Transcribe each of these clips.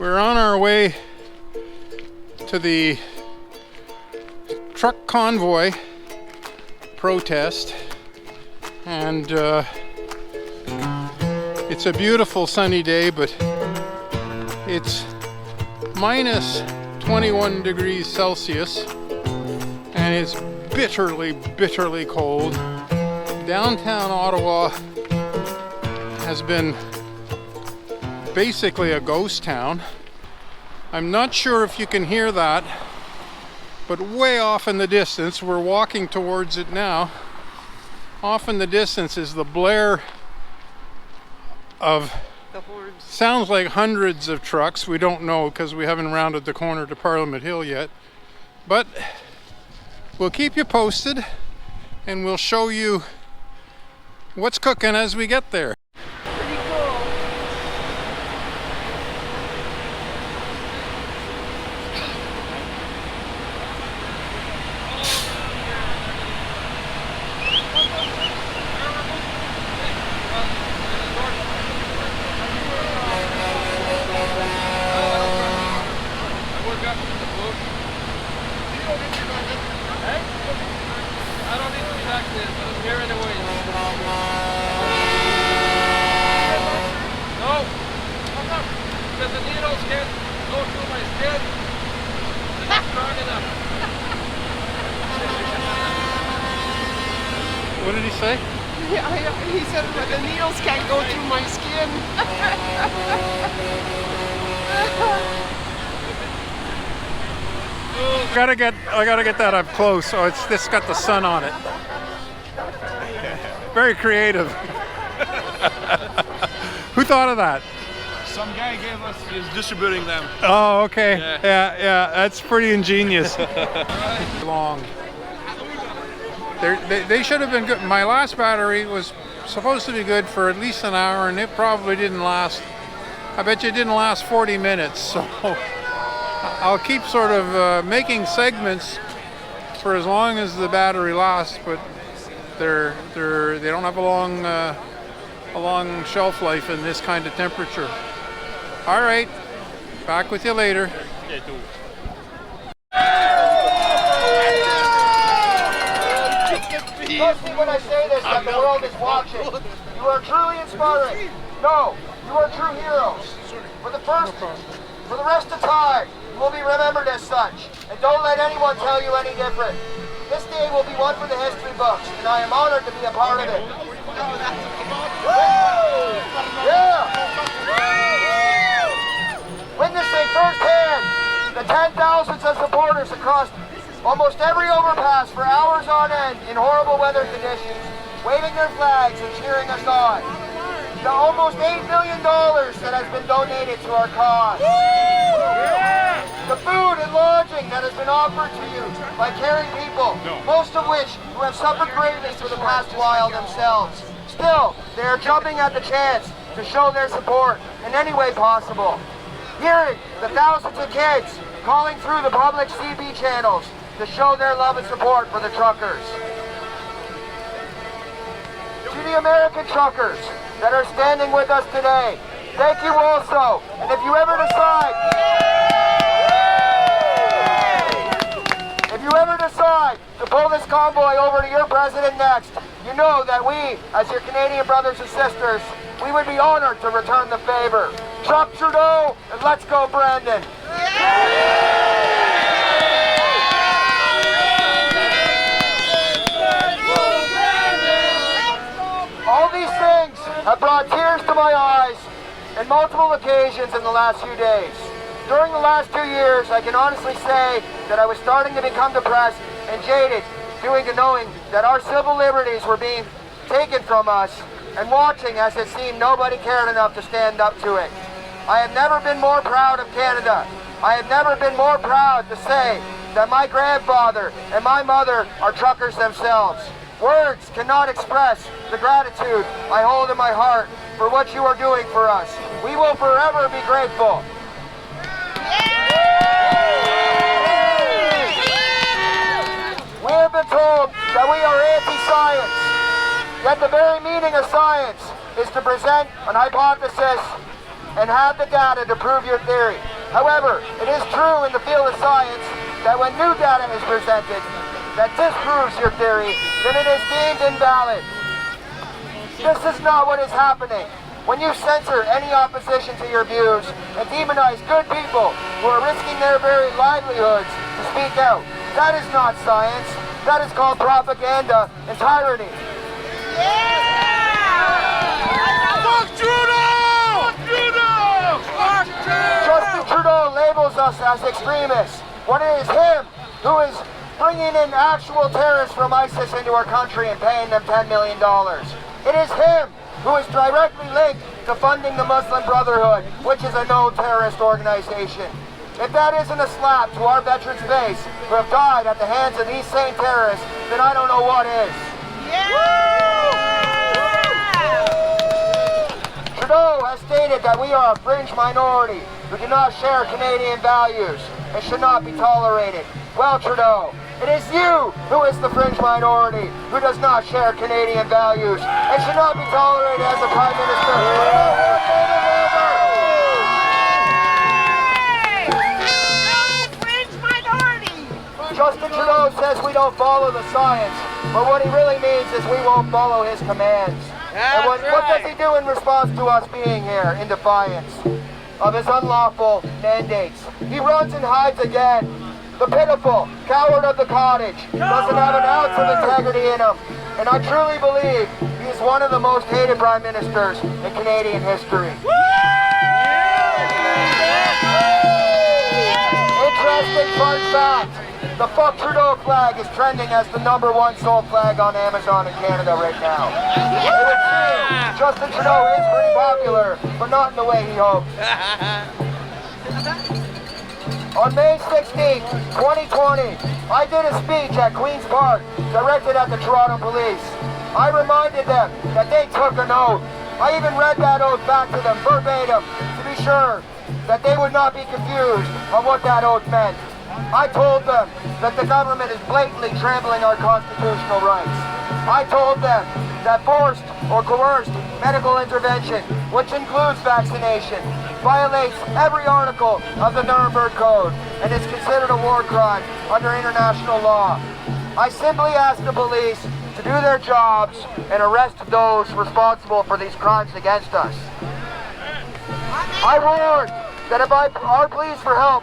We're on our way to the Truck Convoy protest, and it's a beautiful sunny day, but it's minus 21 degrees Celsius and it's bitterly cold. Downtown Ottawa has been basically a ghost town. I'm not sure if you can hear that, but way off in the distance, we're walking towards it now. Off in the distance is the blare of the horns. Sounds like hundreds of trucks. We don't know because we haven't rounded the corner to Parliament Hill yet. But we'll keep you posted and we'll show you what's cooking as we get there. Pretty cool. I don't need to be back there, but I'm here anyway. No! Because the needles can't go through my skin. They're not strong enough. What did he say? He said that the needles can't go through my skin. I gotta get that up close. Oh, it's got the sun on it. Very creative. Who thought of that? Some guy gave us, he's distributing them. Oh, okay. Yeah, that's pretty ingenious. Long. They should have been good. My last battery was supposed to be good for at least an hour, and it probably didn't last. I bet you it didn't last 40 minutes. So I'll keep sort of making segments for as long as the battery lasts, but they don't have a long shelf life in this kind of temperature. All right, back with you later. Trust me when I say this, that the world is watching. You are truly inspiring. No, you are true heroes. For the rest of time, you will be remembered as such. And don't let anyone tell you any different. This day will be one for the history books, and I am honored to be a part of it. Yeah! Witnessing firsthand the 10,000s of supporters across almost every overpass for hours on end in horrible weather conditions, waving their flags and cheering us on. The almost $8 million that has been donated to our cause. The food and lodging that has been offered to you by caring people, most of which who have suffered greatly for the past while themselves. Still, they are jumping at the chance to show their support in any way possible. Hearing the thousands of kids calling through the public CB channels to show their love and support for the truckers. To the American truckers that are standing with us today, thank you also. And if you ever decide to pull this convoy over to your president next, you know that we, as your Canadian brothers and sisters, we would be honored to return the favor. Truck Trudeau, and let's go Brandon. All these things have brought tears to my eyes on multiple occasions in the last few days. During the last 2 years, I can honestly say that I was starting to become depressed and jaded due to knowing that our civil liberties were being taken from us and watching as it seemed nobody cared enough to stand up to it. I have never been more proud of Canada. I have never been more proud to say that my grandfather and my mother are truckers themselves. Words cannot express the gratitude I hold in my heart for what you are doing for us. We will forever be grateful. We have been told that we are anti-science, yet the very meaning of science is to present an hypothesis and have the data to prove your theory. However, it is true in the field of science that when new data is presented that disproves your theory, then it is deemed invalid. This is not what is happening. When you censor any opposition to your views and demonize good people who are risking their very livelihoods to speak out, that is not science. That is called propaganda and tyranny. Fuck Trudeau! Fuck Trudeau! Fuck Trudeau! Justin Trudeau labels us as extremists when it is him who is bringing in actual terrorists from ISIS into our country and paying them $10 million. It is him who is directly linked to funding the Muslim Brotherhood, which is a known terrorist organization. If that isn't a slap to our veterans' face who have died at the hands of these same terrorists, then I don't know what is. Trudeau has stated that we are a fringe minority who do not share Canadian values and should not be tolerated. Well, Trudeau, it is you who is the fringe minority who does not share Canadian values and should not be tolerated as the Prime Minister. Fringe minority! Justin Trudeau says we don't follow the science, but what he really means is we won't follow his commands. And what does he do in response to us being here in defiance of his unlawful mandates? He runs and hides again. The pitiful coward of the cottage doesn't have an ounce of integrity in him. And I truly believe he is one of the most hated prime ministers in Canadian history. Interesting fun fact. The Fuck Trudeau flag is trending as the #1 sold flag on Amazon in Canada right now. It would seem Justin Trudeau is pretty popular, but not in the way he hoped. On May 16, 2020, I did a speech at Queen's Park directed at the Toronto Police. I reminded them that they took an oath. I even read that oath back to them verbatim to be sure that they would not be confused on what that oath meant. I told them that the government is blatantly trampling our constitutional rights. I told them that forced or coerced medical intervention, which includes vaccination, violates every article of the Nuremberg Code and is considered a war crime under international law. I simply asked the police to do their jobs and arrest those responsible for these crimes against us. I warned that if our pleas for help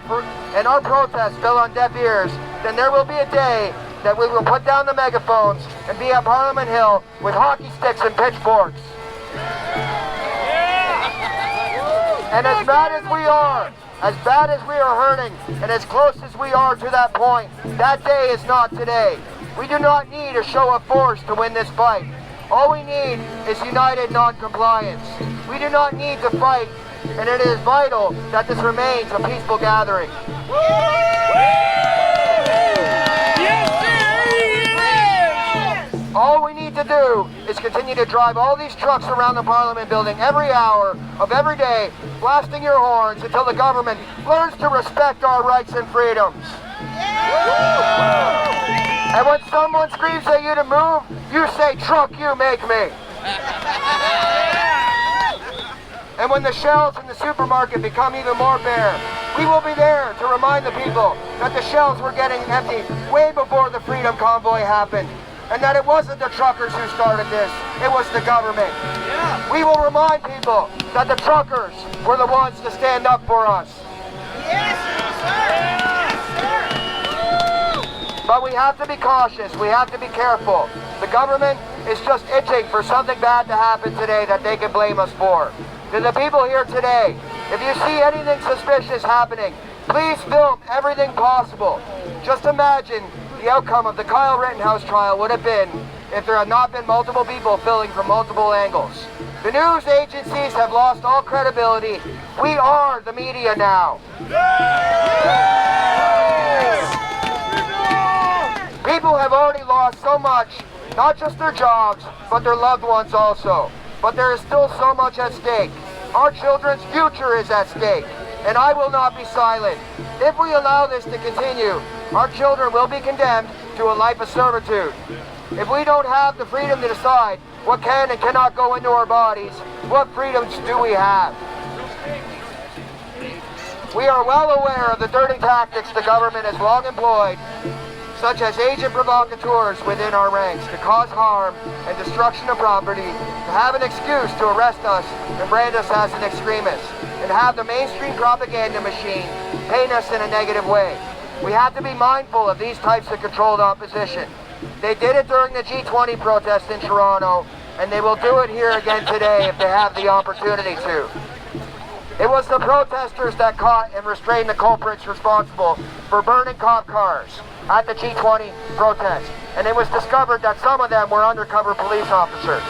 and our protests fell on deaf ears, then there will be a day that we will put down the megaphones and be at Parliament Hill with hockey sticks and pitchforks. And as bad as we are hurting, and as close as we are to that point, that day is not today. We do not need a show of force to win this fight. All we need is united non-compliance. We do not need to fight, and it is vital that this remains a peaceful gathering. All we need to do is continue to drive all these trucks around the Parliament building every hour of every day, blasting your horns until the government learns to respect our rights and freedoms. And when someone screams at you to move, you say, "Truck, you make me." And when the shelves in the supermarket become even more bare, we will be there to remind the people that the shelves were getting empty way before the Freedom Convoy happened. And that it wasn't the truckers who started this, it was the government. We will remind people that the truckers were the ones to stand up for us. But we have to be cautious, we have to be careful. The government is just itching for something bad to happen today that they can blame us for. To the people here today, if you see anything suspicious happening, please film everything possible. Just imagine the outcome of the Kyle Rittenhouse trial would have been if there had not been multiple people filming from multiple angles. The news agencies have lost all credibility. We are the media now. People have already lost so much, not just their jobs, but their loved ones also. But there is still so much at stake. Our children's future is at stake, and I will not be silent. If we allow this to continue, our children will be condemned to a life of servitude. If we don't have the freedom to decide what can and cannot go into our bodies, what freedoms do we have? We are well aware of the dirty tactics the government has long employed, such as agent provocateurs within our ranks to cause harm and destruction of property, to have an excuse to arrest us and brand us as an extremist, and have the mainstream propaganda machine paint us in a negative way. We have to be mindful of these types of controlled opposition. They did it during the G20 protest in Toronto, and they will do it here again today if they have the opportunity to. It was the protesters that caught and restrained the culprits responsible for burning cop cars at the G20 protest, and it was discovered that some of them were undercover police officers.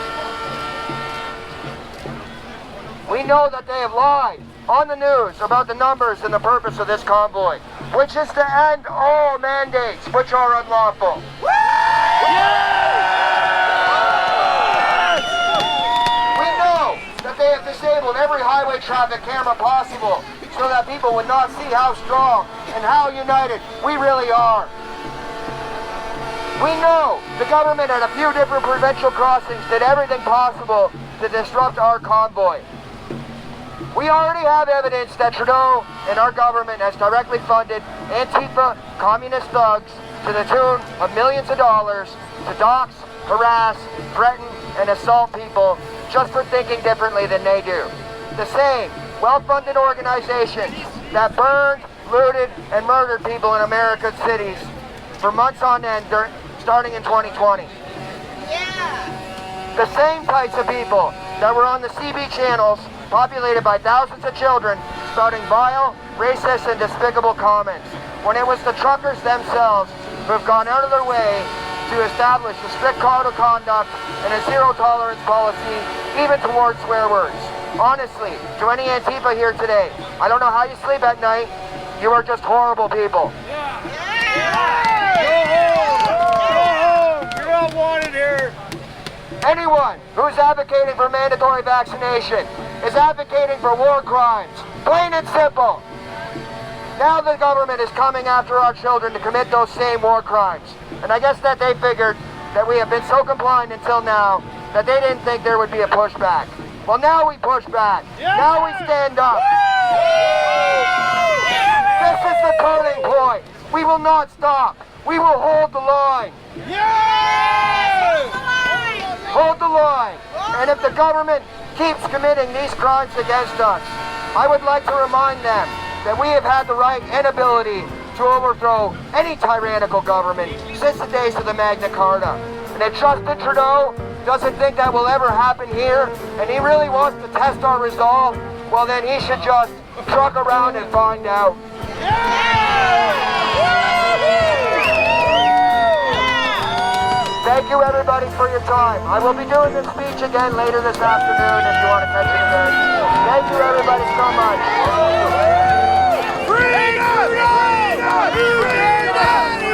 We know that they have lied on the news about the numbers and the purpose of this convoy, which is to end all mandates which are unlawful. We know that they have disabled every highway traffic camera possible so that people would not see how strong and how united we really are. We know the government at a few different provincial crossings did everything possible to disrupt our convoy. We already have evidence that Trudeau and our government has directly funded Antifa communist thugs to the tune of millions of dollars to dox, harass, threaten, and assault people just for thinking differently than they do. The same well-funded organizations that burned, looted, and murdered people in American cities for months on end starting in 2020. The same types of people that were on the CB channels populated by thousands of children spouting vile, racist, and despicable comments, when it was the truckers themselves who have gone out of their way to establish a strict code of conduct and a zero-tolerance policy, even towards swear words. Honestly, to any Antifa here today, I don't know how you sleep at night. You are just horrible people. You're not wanted here. Anyone who's advocating for mandatory vaccination is advocating for war crimes, plain and simple. Now the government is coming after our children to commit those same war crimes. And I guess that they figured that we have been so compliant until now that they didn't think there would be a pushback. Well, now we push back. Now we stand up. This is the turning point. We will not stop. We will hold the line. Hold the line. And if the government keeps committing these crimes against us, I would like to remind them that we have had the right and ability to overthrow any tyrannical government since the days of the Magna Carta. And if Justin Trudeau doesn't think that will ever happen here, and he really wants to test our resolve, well then he should just truck around and find out. Thank you everybody for your time. I will be doing this speech again later this afternoon if you want to catch it again. Thank you everybody so much. Freedom! Freedom! Freedom!